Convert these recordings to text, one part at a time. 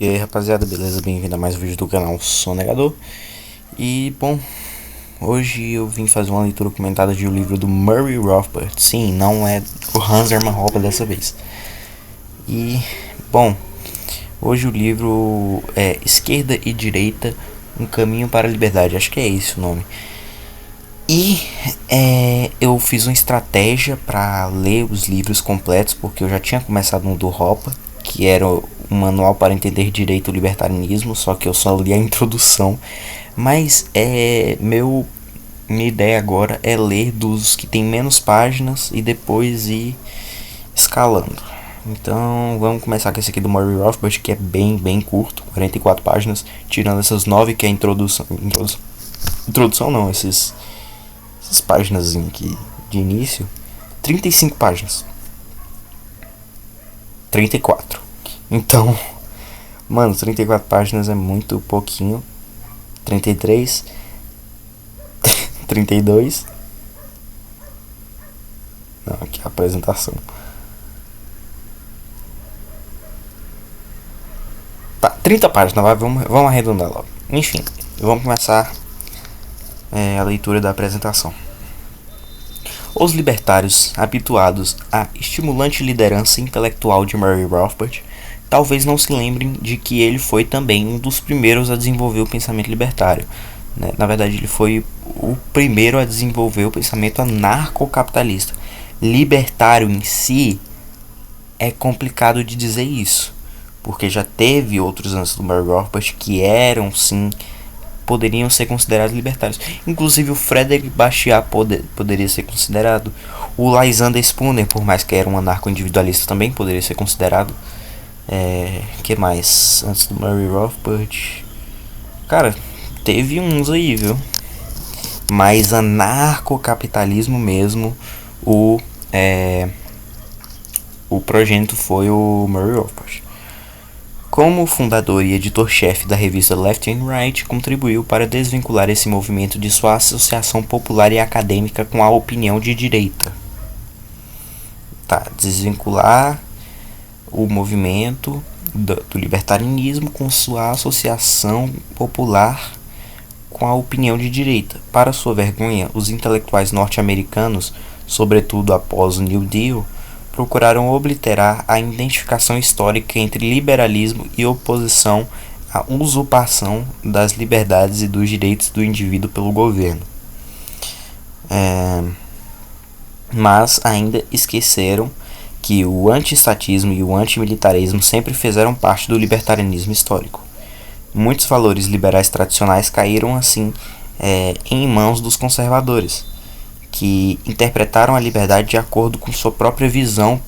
E aí rapaziada, beleza? Bem-vindo a mais um vídeo do canal Sonegador. E bom, hoje eu vim fazer uma leitura comentada de um livro do Murray Rothbard. Sim, não é o Hans Hermann Hoppe dessa vez. E bom, hoje o livro é Esquerda e Direita, um caminho para a liberdade. Acho que é esse o nome. E eu fiz uma estratégia para ler os livros completos, porque eu já tinha começado no do Hoppe, que era um manual para entender direito e libertarianismo, só que eu só li a introdução. Mas minha ideia agora é ler dos que tem menos páginas e depois ir escalando. Então vamos começar com esse aqui do Murray Rothbard, que é bem curto, 44 páginas, tirando essas 9 que é a introdução não, essas páginas aqui de início, 35 páginas. 34. Então, mano, 34 páginas é muito pouquinho. 33, 32. Não, aqui é a apresentação. Tá, 30 páginas, vamos arredondar logo. Enfim, vamos começar a leitura da apresentação. Os libertários, habituados à estimulante liderança intelectual de Murray Rothbard, talvez não se lembrem de que ele foi também um dos primeiros a desenvolver o pensamento libertário. Na verdade, ele foi o primeiro a desenvolver o pensamento anarcocapitalista. Libertário em si é complicado de dizer isso, porque já teve outros antes do Murray Rothbard que eram sim, poderiam ser considerados libertários. Inclusive o Frederick Bastiat poderia ser considerado. O Lysander Spooner, por mais que era um anarco-individualista, também poderia ser considerado. Que mais? Antes do Murray Rothbard, cara, teve uns aí, viu? Mas anarcocapitalismo mesmo, o progênito foi o Murray Rothbard. Como fundador e editor-chefe da revista Left and Right, contribuiu para desvincular esse movimento de sua associação popular e acadêmica com a opinião de direita. Desvincular o movimento do libertarianismo com sua associação popular com a opinião de direita. Para sua vergonha, os intelectuais norte-americanos, sobretudo após o New Deal, procuraram obliterar a identificação histórica entre liberalismo e oposição à usurpação das liberdades e dos direitos do indivíduo pelo governo. Mas ainda esqueceram que o anti-estatismo e o antimilitarismo sempre fizeram parte do libertarianismo histórico. Muitos valores liberais tradicionais caíram assim em mãos dos conservadores, que interpretaram a liberdade de acordo com sua própria visão,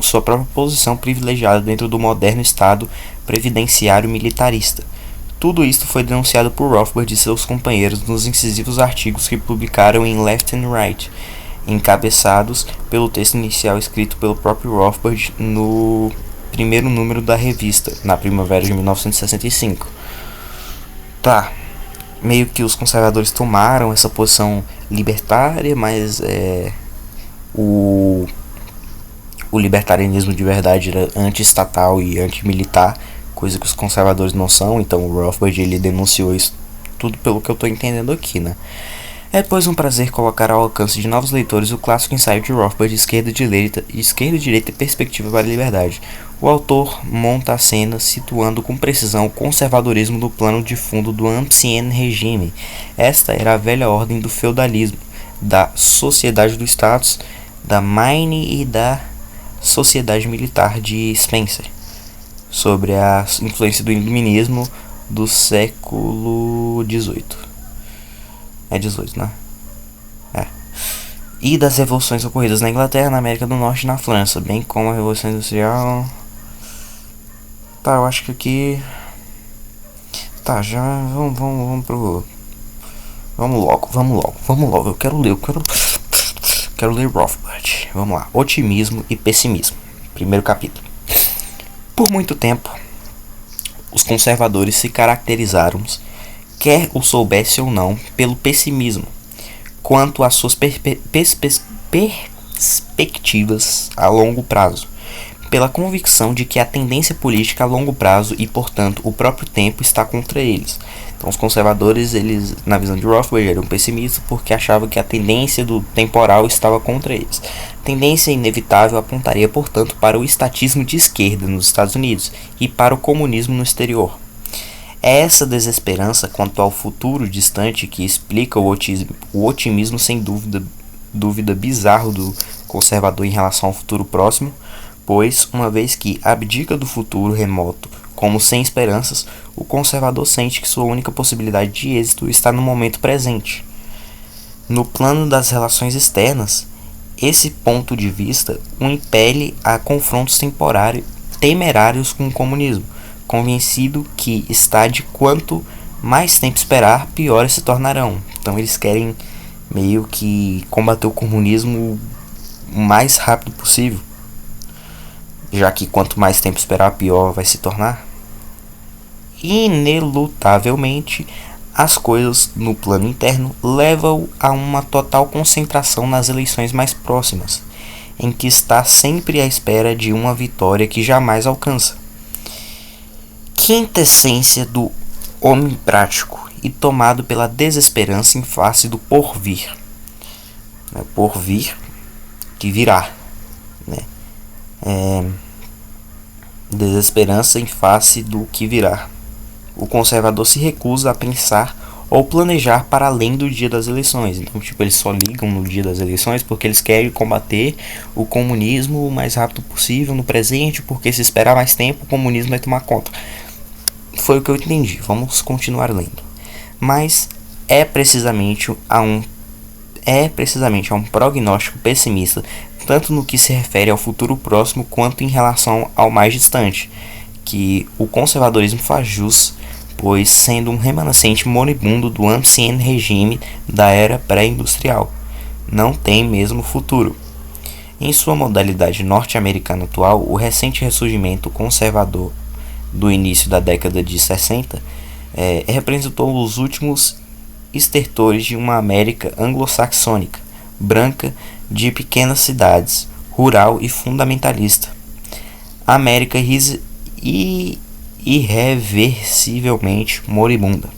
sua própria posição privilegiada dentro do moderno Estado previdenciário militarista. Tudo isto foi denunciado por Rothbard e seus companheiros nos incisivos artigos que publicaram em Left and Right, encabeçados pelo texto inicial escrito pelo próprio Rothbard no primeiro número da revista, na primavera de 1965. Meio que os conservadores tomaram essa posição libertária, mas o libertarianismo de verdade era anti-estatal e anti-militar, coisa que os conservadores não são. Então o Rothbard ele denunciou isso tudo pelo que eu estou entendendo aqui, né? É, pois, um prazer colocar ao alcance de novos leitores o clássico ensaio de Rothbard, Esquerda e Direita e Perspectiva para a Liberdade. O autor monta a cena situando com precisão o conservadorismo no plano de fundo do Ancien Regime. Esta era a velha ordem do feudalismo, da sociedade do status, da Maine e da sociedade militar de Spencer, sobre a influência do iluminismo do século XVIII. É 18, né? E das revoluções ocorridas na Inglaterra, na América do Norte e na França, bem como a Revolução Industrial. Eu acho que aqui... já... Vamos pro... Vamos logo. Eu quero ler Rothbard. Vamos lá. Otimismo e pessimismo. Primeiro capítulo. Por muito tempo, os conservadores se caracterizaram, quer o soubesse ou não, pelo pessimismo quanto às suas perspectivas a longo prazo, pela convicção de que a tendência política a longo prazo e, portanto, o próprio tempo está contra eles. Então, os conservadores, eles, na visão de Rothbard, eram pessimistas porque achavam que a tendência do temporal estava contra eles. A tendência inevitável apontaria, portanto, para o estatismo de esquerda nos Estados Unidos e para o comunismo no exterior. É essa desesperança quanto ao futuro distante que explica o otimismo sem dúvida bizarro do conservador em relação ao futuro próximo, pois, uma vez que abdica do futuro remoto como sem esperanças, o conservador sente que sua única possibilidade de êxito está no momento presente. No plano das relações externas, esse ponto de vista o impele a confrontos temerários com o comunismo, convencido que está de quanto mais tempo esperar, piores se tornarão. Então eles querem meio que combater o comunismo o mais rápido possível, já que quanto mais tempo esperar, pior vai se tornar. Inelutavelmente, as coisas no plano interno levam a uma total concentração nas eleições mais próximas, em que está sempre à espera de uma vitória que jamais alcança. Quintessência do homem prático e tomado pela desesperança em face do porvir. Porvir que virá. Desesperança em face do que virá. O conservador se recusa a pensar ou planejar para além do dia das eleições. Então, eles só ligam no dia das eleições porque eles querem combater o comunismo o mais rápido possível no presente, porque se esperar mais tempo, o comunismo vai tomar conta. Foi o que eu entendi. Vamos continuar lendo. Mas é precisamente a um prognóstico pessimista, tanto no que se refere ao futuro próximo quanto em relação ao mais distante, que o conservadorismo faz jus, pois sendo um remanescente moribundo do ancien regime da era pré-industrial, não tem mesmo futuro. Em sua modalidade norte-americana atual, o recente ressurgimento conservador do início da década de 60 representou os últimos estertores de uma América anglo-saxônica, branca, de pequenas cidades, rural e fundamentalista. A América irreversivelmente moribunda.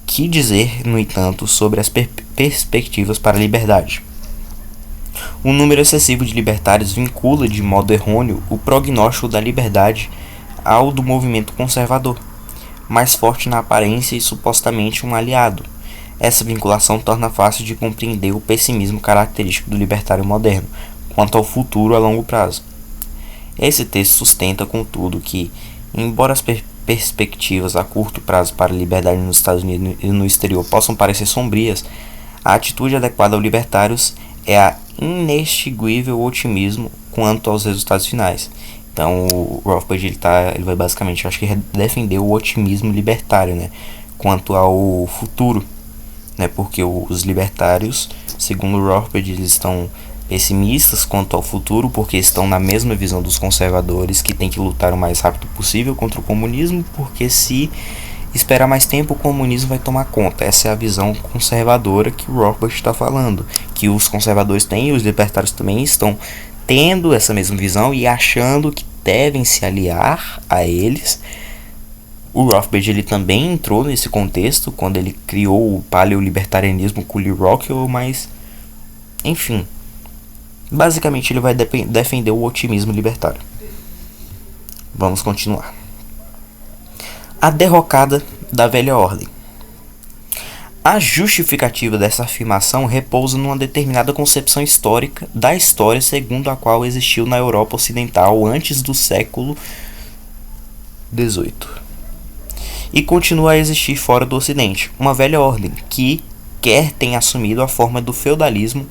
Que dizer, no entanto, sobre as perspectivas para a liberdade? Um número excessivo de libertários vincula de modo errôneo o prognóstico da liberdade ao do movimento conservador, mais forte na aparência e supostamente um aliado. Essa vinculação torna fácil de compreender o pessimismo característico do libertário moderno quanto ao futuro a longo prazo. Esse texto sustenta, contudo, que, embora as perspectivas a curto prazo para a liberdade nos Estados Unidos e no exterior possam parecer sombrias, a atitude adequada aos libertários é a inextinguível otimismo quanto aos resultados finais. Então o Rothbard ele vai basicamente, acho que defender o otimismo libertário, quanto ao futuro, porque os libertários, segundo o Rothbard, eles estão pessimistas quanto ao futuro, porque estão na mesma visão dos conservadores, que tem que lutar o mais rápido possível contra o comunismo, porque se esperar mais tempo, o comunismo vai tomar conta. Essa é a visão conservadora que o Rothbard está falando, que os conservadores têm e os libertários também estão tendo essa mesma visão e achando que devem se aliar a eles. O Rothbard ele também entrou nesse contexto quando ele criou o paleolibertarianismo com Lee Rockwell, mas enfim, basicamente ele vai defender o otimismo libertário. Vamos continuar. A derrocada da velha ordem. A justificativa dessa afirmação repousa numa determinada concepção histórica da história segundo a qual existiu na Europa Ocidental antes do século XVIII e continua a existir fora do Ocidente, uma velha ordem que quer tenha assumido a forma do feudalismo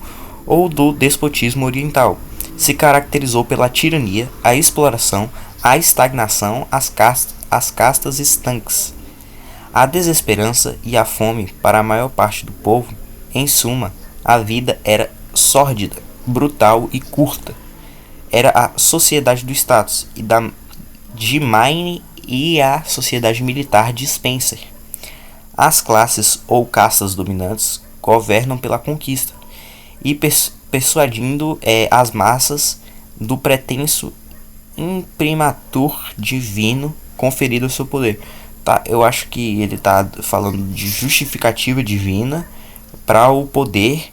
ou do despotismo oriental, se caracterizou pela tirania, a exploração, a estagnação, as castas estanques, a desesperança e a fome para a maior parte do povo. Em suma, a vida era sórdida, brutal e curta. Era a sociedade do status de Maine e a sociedade militar de Spencer. As classes ou castas dominantes governam pela conquista e persuadindo as massas do pretenso imprimatur divino conferido ao seu poder. Tá, eu acho que ele tá falando de justificativa divina para o poder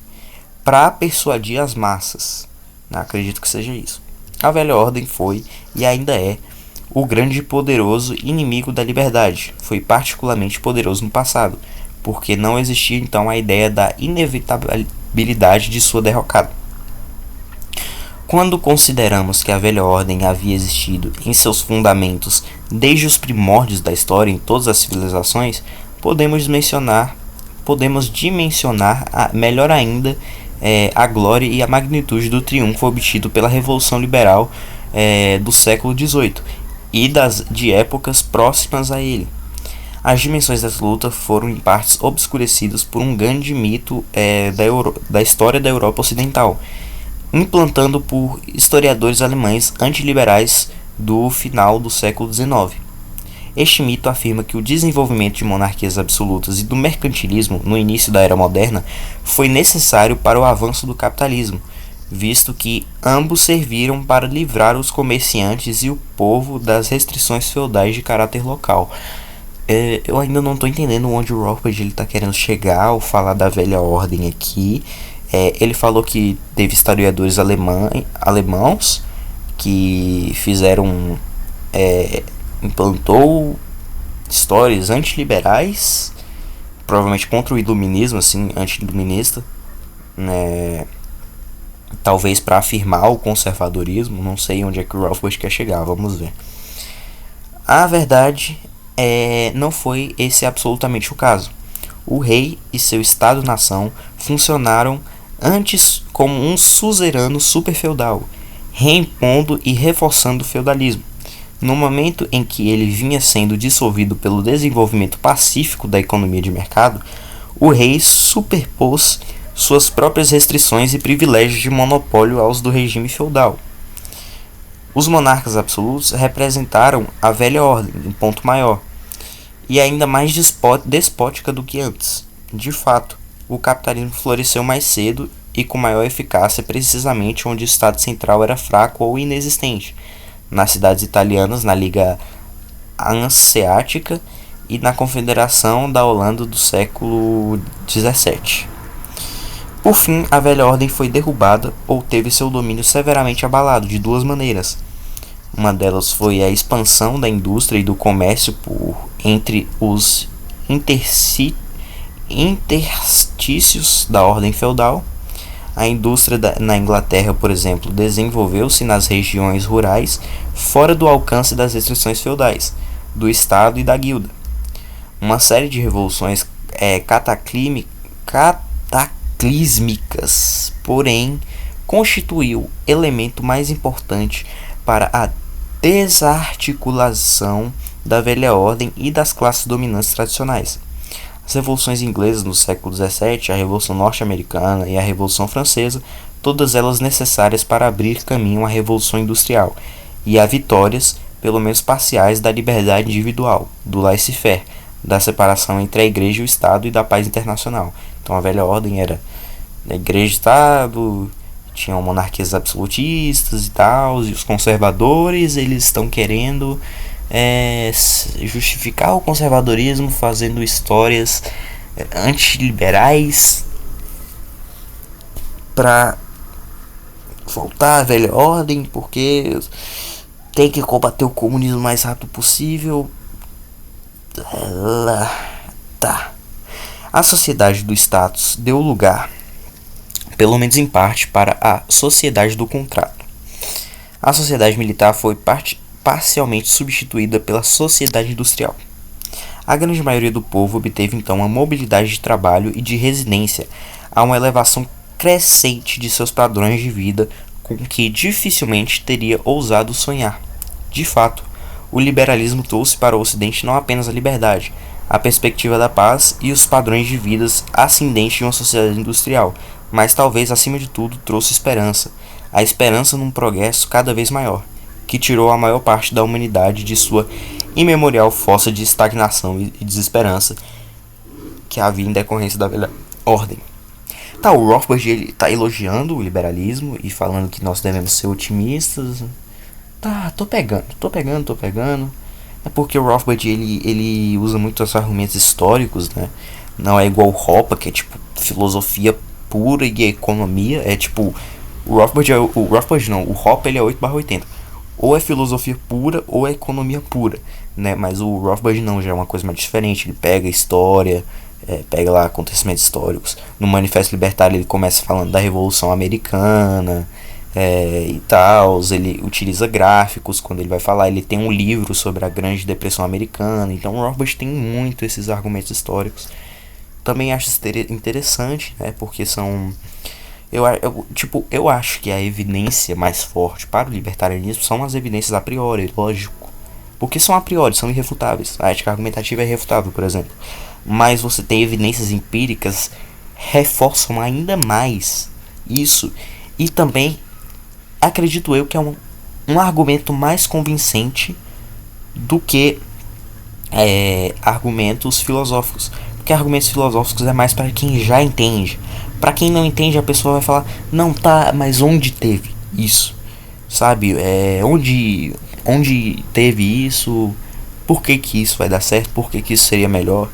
para persuadir as massas. Acredito que seja isso. A velha ordem foi e ainda é o grande e poderoso inimigo da liberdade. Foi particularmente poderoso no passado, porque não existia então a ideia da inevitabilidade de sua derrocada. Quando consideramos que a velha ordem havia existido em seus fundamentos desde os primórdios da história em todas as civilizações, podemos dimensionar melhor ainda a glória e a magnitude do triunfo obtido pela Revolução Liberal do século XVIII e de épocas próximas a ele. As dimensões dessa luta foram em partes obscurecidas por um grande mito da história da Europa Ocidental, implantado por historiadores alemães antiliberais do final do século XIX. Este mito afirma que o desenvolvimento de monarquias absolutas e do mercantilismo no início da Era Moderna foi necessário para o avanço do capitalismo, visto que ambos serviram para livrar os comerciantes e o povo das restrições feudais de caráter local. Eu ainda não estou entendendo onde o Rothbard está querendo chegar ao falar da velha ordem aqui. Ele falou que teve historiadores alemãos que fizeram, implantou histórias antiliberais, provavelmente contra o iluminismo, assim, anti-iluminista, né? Talvez para afirmar o conservadorismo. Não sei onde é que o Rothbard quer chegar, vamos ver. A verdade não foi esse absolutamente o caso. O rei e seu estado-nação funcionaram antes como um suzerano superfeudal, reimpondo e reforçando o feudalismo. No momento em que ele vinha sendo dissolvido pelo desenvolvimento pacífico da economia de mercado, o rei superpôs suas próprias restrições e privilégios de monopólio aos do regime feudal. Os monarcas absolutos representaram a velha ordem, em ponto maior, e ainda mais despótica do que antes. De fato, o capitalismo floresceu mais cedo e com maior eficácia precisamente onde o Estado Central era fraco ou inexistente, nas cidades italianas, na Liga Hanseática e na Confederação da Holanda do século XVII. Por fim, a velha ordem foi derrubada ou teve seu domínio severamente abalado de duas maneiras. Uma delas foi a expansão da indústria e do comércio entre os interstícios da ordem feudal. A indústria na Inglaterra, por exemplo, desenvolveu-se nas regiões rurais fora do alcance das restrições feudais, do Estado e da guilda. Uma série de revoluções cataclísmicas, porém, constituiu o elemento mais importante para a desarticulação da velha ordem e das classes dominantes tradicionais. As revoluções inglesas no século XVII, a Revolução Norte-Americana e a Revolução Francesa, todas elas necessárias para abrir caminho à Revolução Industrial e a vitórias, pelo menos parciais, da liberdade individual, do laissez-faire, da separação entre a Igreja e o Estado e da paz internacional. Então a velha ordem era a Igreja e o Estado, tinham monarquias absolutistas e tal, e os conservadores, eles estão querendo justificar o conservadorismo fazendo histórias antiliberais para voltar à velha ordem, porque tem que combater o comunismo o mais rápido possível. Tá. A sociedade do status deu lugar, pelo menos em parte, para a sociedade do contrato. A sociedade militar foi parcialmente substituída pela sociedade industrial. A grande maioria do povo obteve então uma mobilidade de trabalho e de residência, a uma elevação crescente de seus padrões de vida com que dificilmente teria ousado sonhar. De fato, o liberalismo trouxe para o Ocidente não apenas a liberdade, a perspectiva da paz e os padrões de vida ascendentes de uma sociedade industrial, mas talvez acima de tudo trouxe esperança, a esperança num progresso cada vez maior, que tirou a maior parte da humanidade de sua imemorial fossa de estagnação e desesperança que havia em decorrência da velha ordem. O Rothbard está elogiando o liberalismo e falando que nós devemos ser otimistas, Tá, tô pegando. É porque o Rothbard, ele usa muito esses argumentos históricos, né? Não é igual o Hoppe, que é tipo filosofia pura e economia. É tipo, o Rothbard não, o Hoppe ele é 8/80. Ou é filosofia pura ou é economia pura, né? Mas o Rothbard não, já é uma coisa mais diferente. Ele pega história, pega lá acontecimentos históricos. No Manifesto Libertário ele começa falando da Revolução Americana, e tal. Ele utiliza gráficos quando ele vai falar. Ele tem um livro sobre a Grande Depressão Americana. Então o Rothbard tem muito esses argumentos históricos. Também acho interessante, né? Porque são eu acho que a evidência mais forte para o libertarianismo são as evidências a priori, lógico. Porque são a priori, são irrefutáveis. A ética argumentativa é irrefutável, por exemplo. Mas você tem evidências empíricas reforçam ainda mais isso. E também acredito eu que é um argumento mais convincente do que argumentos filosóficos. Porque argumentos filosóficos é mais para quem já entende. Para quem não entende, a pessoa vai falar: não, tá, mas onde teve isso? Sabe? Onde teve isso? Por que isso vai dar certo? Por que isso seria melhor?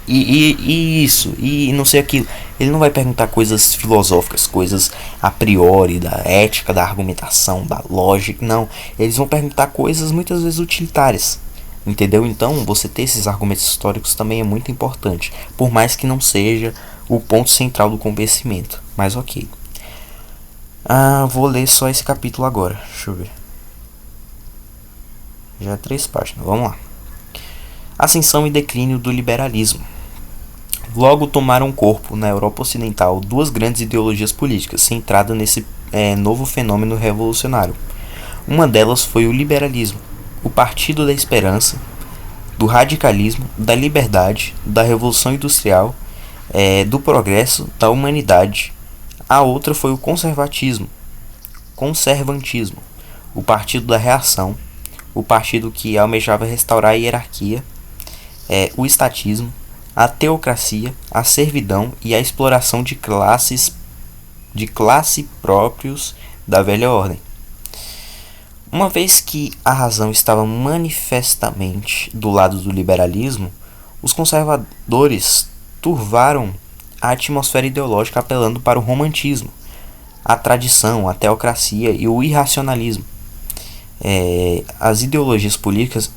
E isso, e não sei aquilo. Ele não vai perguntar coisas filosóficas, coisas a priori, da ética, da argumentação, da lógica, não. Eles vão perguntar coisas muitas vezes utilitárias, entendeu? Então, você ter esses argumentos históricos também é muito importante, por mais que não seja o ponto central do convencimento, mas ok. Vou ler só esse capítulo agora, deixa eu ver. Já é 3 páginas, vamos lá. Ascensão e declínio do liberalismo. Logo tomaram corpo na Europa Ocidental 2 grandes ideologias políticas centradas nesse novo fenômeno revolucionário. Uma delas foi o liberalismo, o Partido da Esperança, do radicalismo, da liberdade, da revolução industrial, do progresso, da humanidade. A outra foi o conservantismo, o Partido da Reação, o partido que almejava restaurar a hierarquia, o estatismo, a teocracia, a servidão e a exploração de classe próprios da velha ordem. Uma vez que a razão estava manifestamente do lado do liberalismo, os conservadores turvaram a atmosfera ideológica apelando para o romantismo, a tradição, a teocracia e o irracionalismo. As ideologias políticas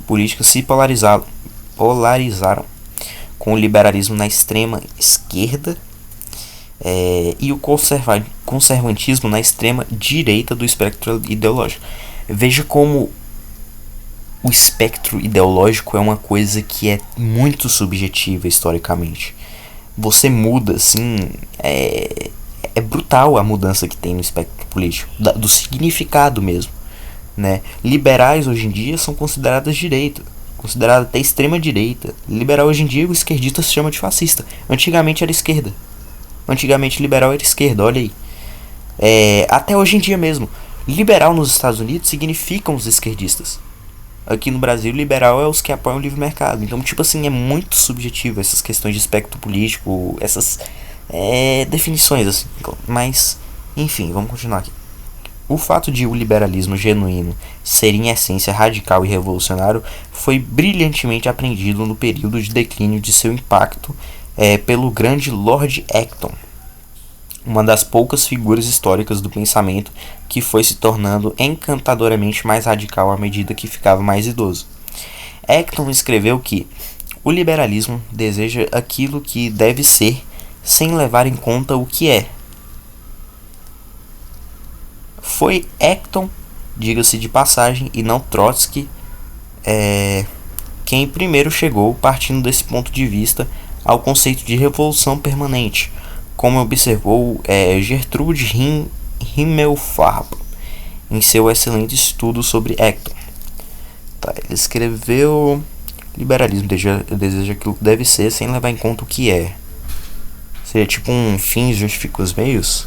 se polarizaram com o liberalismo na extrema esquerda e o conservantismo na extrema direita do espectro ideológico. Veja como o espectro ideológico é uma coisa que é muito subjetiva historicamente. Você muda, assim, é brutal a mudança que tem no espectro político, do significado mesmo, né? Liberais hoje em dia são consideradas direita, considerada até extrema direita. Liberal hoje em dia, o esquerdista se chama de fascista. Antigamente era esquerda. Antigamente liberal era esquerda, olha aí. Até hoje em dia mesmo. Liberal nos Estados Unidos significam os esquerdistas. Aqui no Brasil, liberal é os que apoiam o livre mercado. Então, tipo assim, é muito subjetivo essas questões de espectro político, essas definições, assim. Mas, enfim, vamos continuar aqui. O fato de o liberalismo genuíno ser em essência radical e revolucionário foi brilhantemente aprendido no período de declínio de seu impacto pelo grande Lord Acton, uma das poucas figuras históricas do pensamento que foi se tornando encantadoramente mais radical à medida que ficava mais idoso. Acton escreveu que o liberalismo deseja aquilo que deve ser sem levar em conta o que é. Foi Acton, diga-se de passagem, e não Trotsky, quem primeiro chegou, partindo desse ponto de vista, ao conceito de revolução permanente, como observou Gertrude Himmelfarb em seu excelente estudo sobre Acton. Ele escreveu: liberalismo deseja aquilo que deve ser sem levar em conta o que é. Seria tipo um fim justifica os meios?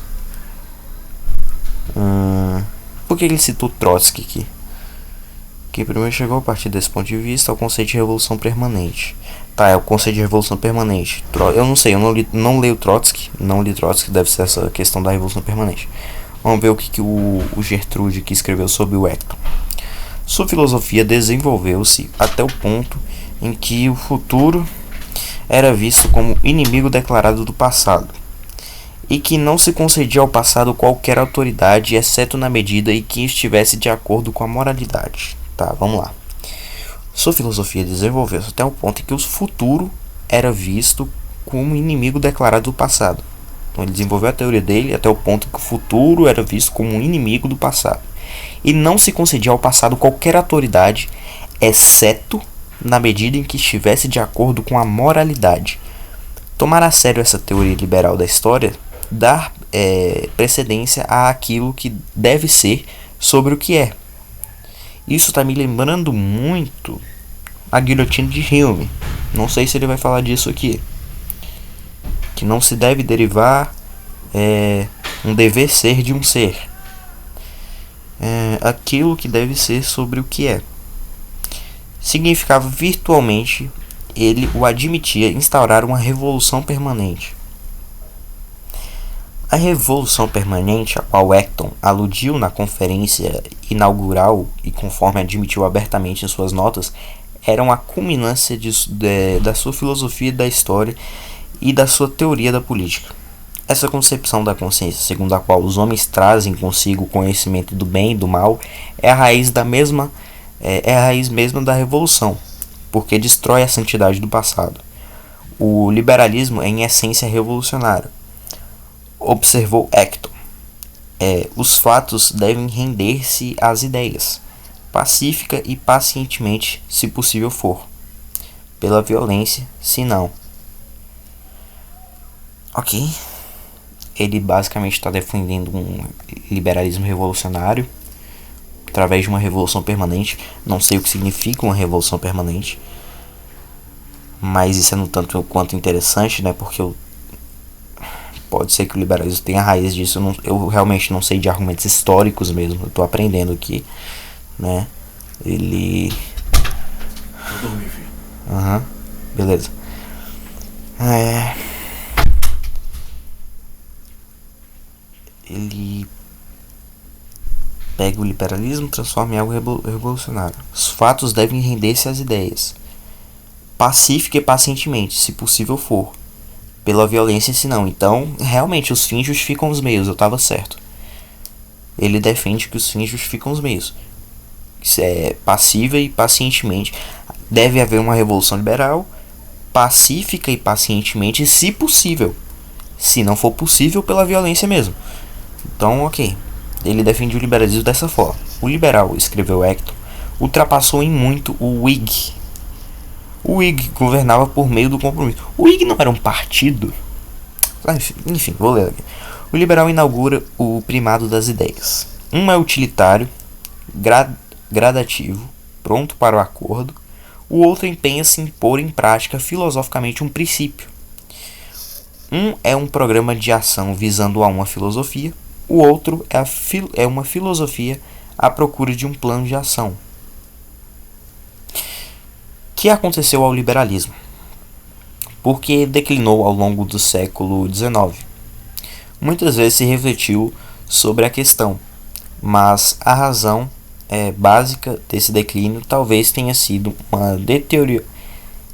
Por que ele citou Trotsky aqui? Que primeiro chegou a partir desse ponto de vista ao conceito de revolução permanente. É o conceito de revolução permanente. Eu não sei, eu não li Trotsky, deve ser essa questão da revolução permanente. Vamos ver o que o Gertrude que escreveu sobre o Acton. Sua filosofia desenvolveu-se até o ponto em que o futuro era visto como inimigo declarado do passado, e que não se concedia ao passado qualquer autoridade, exceto na medida em que estivesse de acordo com a moralidade. Tá, vamos lá. Sua filosofia desenvolveu-se até o ponto em que o futuro era visto como inimigo declarado do passado. Então ele desenvolveu a teoria dele até o ponto em que o futuro era visto como um inimigo do passado, e não se concedia ao passado qualquer autoridade, exceto na medida em que estivesse de acordo com a moralidade. Tomar a sério essa teoria liberal da história, dar precedência àquilo que deve ser sobre o que é. Isso está me lembrando muito a guilhotina de Hume. Não sei se ele vai falar disso aqui. Que não se deve derivar um dever ser de um ser. Aquilo que deve ser sobre o que é. Significava virtualmente, ele o admitia, instaurar uma revolução permanente. A revolução permanente a qual Acton aludiu na conferência inaugural e conforme admitiu abertamente em suas notas, era uma culminância da sua filosofia da história e da sua teoria da política. Essa concepção da consciência, segundo a qual os homens trazem consigo o conhecimento do bem e do mal, é a raiz mesma da revolução, porque destrói a santidade do passado. O liberalismo é em essência revolucionário. Observou Acton. Os fatos devem render-se às ideias, pacífica e pacientemente, se possível for, pela violência, se não. Ok. Ele basicamente está defendendo um liberalismo revolucionário através de uma revolução permanente. Não sei o que significa uma revolução permanente, mas isso é no tanto quanto interessante, né? Porque pode ser que o liberalismo tenha raiz disso. Eu realmente não sei de argumentos históricos mesmo. Eu estou aprendendo aqui, né? Ele... beleza. Ele pega o liberalismo e transforma em algo revolucionário. Os fatos devem render-se às ideias, pacífica e pacientemente, se possível for, pela violência, se não. Então, realmente, os fins justificam os meios. Eu estava certo. Ele defende que os fins justificam os meios. Isso é passiva e pacientemente. Deve haver uma revolução liberal, pacífica e pacientemente, se possível. Se não for possível, pela violência mesmo. Então, ok. Ele defende o liberalismo dessa forma. O liberal, escreveu Acton, ultrapassou em muito o Whig. O Whig governava por meio do compromisso. O Whig não era um partido? Enfim, vou ler aqui. O liberal inaugura o primado das ideias. Um é utilitário, gradativo, pronto para o acordo. O outro empenha-se em pôr em prática filosoficamente um princípio. Um é um programa de ação visando a uma filosofia. O outro é uma filosofia à procura de um plano de ação. O que aconteceu ao liberalismo? Porque declinou ao longo do século XIX. Muitas vezes se refletiu sobre a questão, mas a razão básica desse declínio talvez tenha sido uma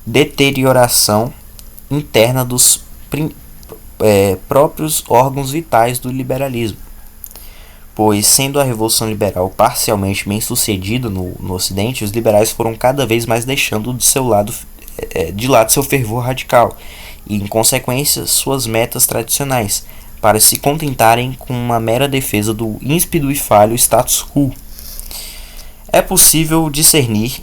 deterioração interna dos próprios órgãos vitais do liberalismo, pois, sendo a Revolução Liberal parcialmente bem sucedida no Ocidente, os liberais foram cada vez mais deixando de lado seu fervor radical e, em consequência, suas metas tradicionais, para se contentarem com uma mera defesa do ímpido e falho status quo. É possível discernir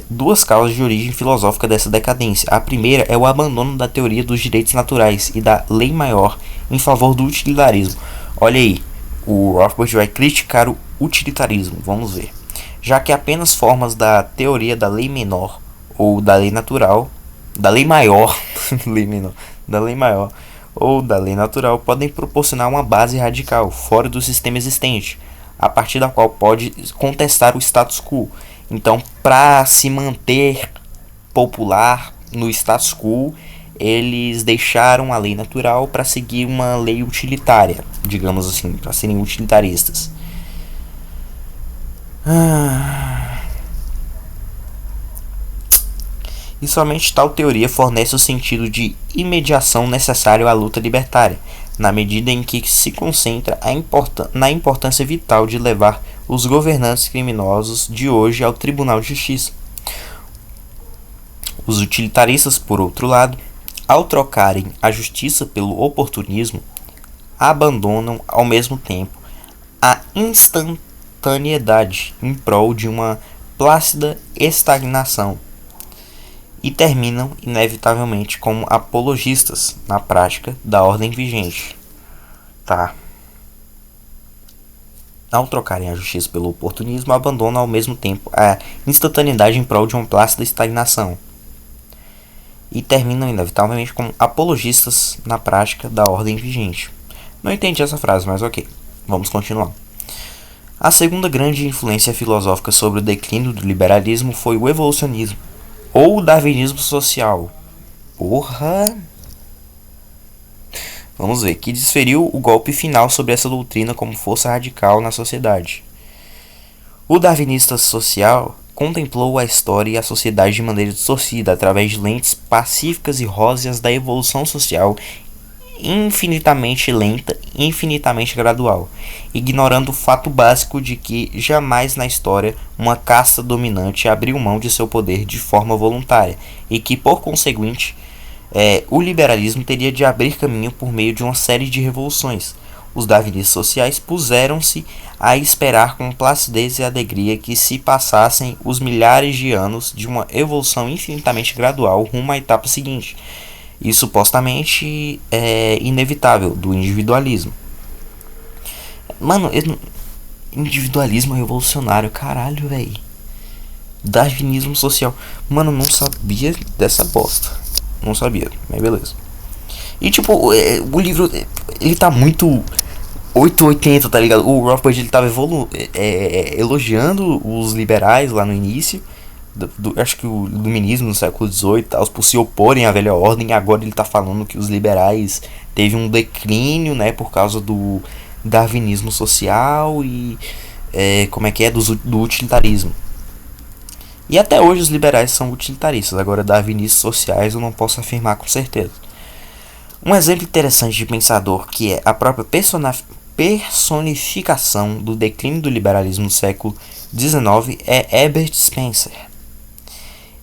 duas causas de origem filosófica dessa decadência. A primeira é o abandono da teoria dos direitos naturais e da lei maior em favor do utilitarismo. Olha aí, o Rothbard vai criticar o utilitarismo, vamos ver. Já que apenas formas da teoria da lei menor ou da lei natural, da lei maior, da lei maior ou da lei natural podem proporcionar uma base radical fora do sistema existente, a partir da qual pode contestar o status quo. Então, para se manter popular no status quo, eles deixaram a lei natural para seguir uma lei utilitária, digamos assim, para serem utilitaristas. E somente tal teoria fornece o sentido de imediação necessário à luta libertária, na medida em que se concentra na importância vital de levar os governantes criminosos de hoje ao Tribunal de Justiça. Os utilitaristas, por outro lado, ao trocarem a justiça pelo oportunismo, abandonam ao mesmo tempo a instantaneidade em prol de uma plácida estagnação e terminam inevitavelmente como apologistas na prática da ordem vigente. Tá. Ao trocarem a justiça pelo oportunismo, abandonam ao mesmo tempo a instantaneidade em prol de uma plácida estagnação e terminam inevitavelmente como apologistas na prática da ordem vigente. Não entendi essa frase, mas ok. Vamos continuar. A segunda grande influência filosófica sobre o declínio do liberalismo foi o evolucionismo, ou o darwinismo social. Porra! Vamos ver, que desferiu o golpe final sobre essa doutrina como força radical na sociedade. O darwinista social contemplou a história e a sociedade de maneira distorcida através de lentes pacíficas e róseas da evolução social infinitamente lenta e infinitamente gradual, ignorando o fato básico de que jamais na história uma casta dominante abriu mão de seu poder de forma voluntária e que, por conseguinte, o liberalismo teria de abrir caminho por meio de uma série de revoluções. Os darwinistas sociais puseram-se a esperar com placidez e alegria que se passassem os milhares de anos de uma evolução infinitamente gradual rumo à etapa seguinte, e supostamente inevitável, do individualismo. Mano, individualismo revolucionário, caralho, velho. Darwinismo social. Mano, não sabia dessa bosta. Não sabia, mas beleza. E tipo, o livro, ele tá muito 880, tá ligado? O Rothbard, ele tava elogiando os liberais lá no início. Acho que o iluminismo no século XVIII por se oporem à velha ordem, e agora ele está falando que os liberais teve um declínio, né, por causa do darwinismo social e do utilitarismo. E até hoje os liberais são utilitaristas, agora darwinistas sociais eu não posso afirmar com certeza. Um exemplo interessante de pensador que é a própria personificação do declínio do liberalismo no século XIX é Herbert Spencer.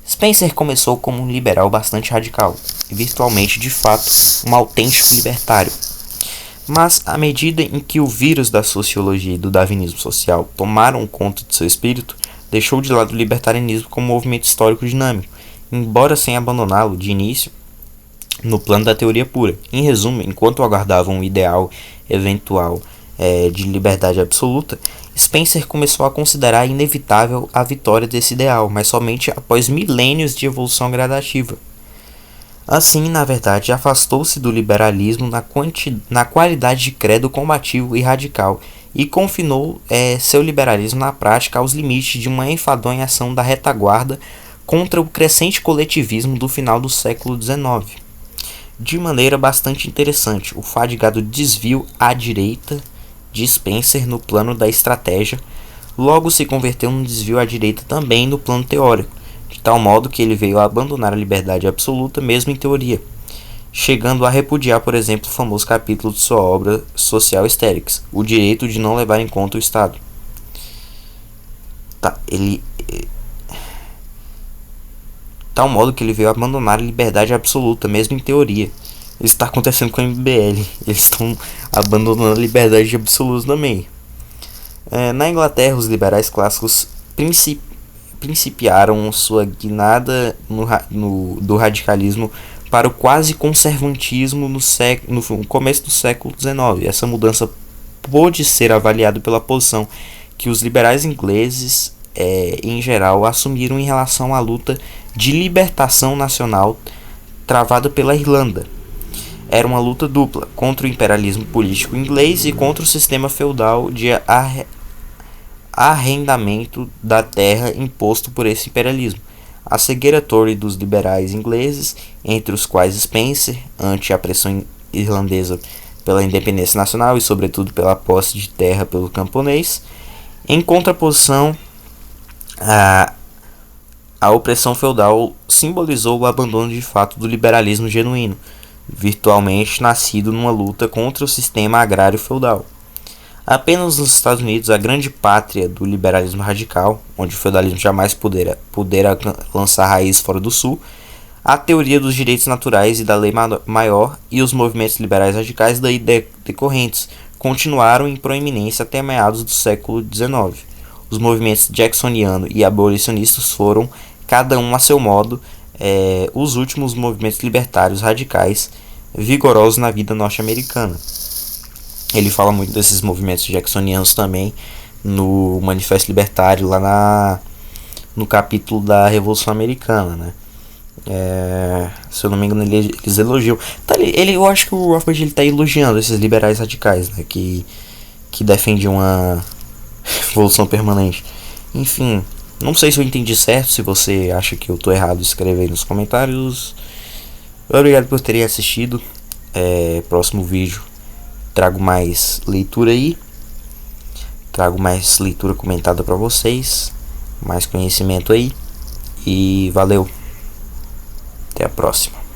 Spencer começou como um liberal bastante radical, e virtualmente, de fato, um autêntico libertário. Mas, à medida em que o vírus da sociologia e do darwinismo social tomaram conta de seu espírito, deixou de lado o libertarianismo como movimento histórico dinâmico, embora sem abandoná-lo, de início, no plano da teoria pura. Em resumo, enquanto aguardavam um ideal eventual de liberdade absoluta, Spencer começou a considerar inevitável a vitória desse ideal, mas somente após milênios de evolução gradativa. Assim, na verdade, afastou-se do liberalismo na qualidade de credo combativo e radical e confinou seu liberalismo na prática aos limites de uma enfadonha ação da retaguarda contra o crescente coletivismo do final do século XIX. De maneira bastante interessante, o fadigado desvio à direita de Spencer no plano da estratégia logo se converteu num desvio à direita também no plano teórico, de tal modo que ele veio a abandonar a liberdade absoluta mesmo em teoria, chegando a repudiar, por exemplo, o famoso capítulo de sua obra Social Hysterics, o direito de não levar em conta o Estado. Tal modo que ele veio a abandonar a liberdade absoluta mesmo em teoria. Isso está acontecendo com o MBL. Eles estão abandonando a liberdade absoluta também. Na Inglaterra, os liberais clássicos principiaram sua guinada do radicalismo para o quase conservantismo no começo do século XIX. Essa mudança pôde ser avaliada pela posição que os liberais ingleses, em geral, assumiram em relação à luta de libertação nacional travada pela Irlanda. Era uma luta dupla, contra o imperialismo político inglês e contra o sistema feudal de arrendamento da terra imposto por esse imperialismo. a cegueira Tory dos liberais ingleses, entre os quais Spencer, ante a pressão irlandesa pela independência nacional e sobretudo pela posse de terra pelo camponês, em contraposição a opressão feudal simbolizou o abandono de fato do liberalismo genuíno, virtualmente nascido numa luta contra o sistema agrário feudal. Apenas nos Estados Unidos, a grande pátria do liberalismo radical, onde o feudalismo jamais pudera lançar raízes fora do Sul, a teoria dos direitos naturais e da lei maior e os movimentos liberais radicais daí decorrentes continuaram em proeminência até meados do século XIX. Os movimentos jacksoniano e abolicionistas foram, cada um a seu modo, os últimos movimentos libertários radicais vigorosos na vida norte-americana. Ele fala muito desses movimentos jacksonianos também no Manifesto Libertário, lá no capítulo da Revolução Americana, né? Se eu não me engano, eles elogiam. Eu acho que o Rothbard está elogiando esses liberais radicais, né? Que defendem uma revolução permanente. Enfim, não sei se eu entendi certo. Se você acha que eu estou errado, escreve aí nos comentários. Obrigado por terem assistido. Próximo vídeo trago mais leitura aí. Trago mais leitura comentada para vocês. Mais conhecimento aí. E valeu. Até a próxima.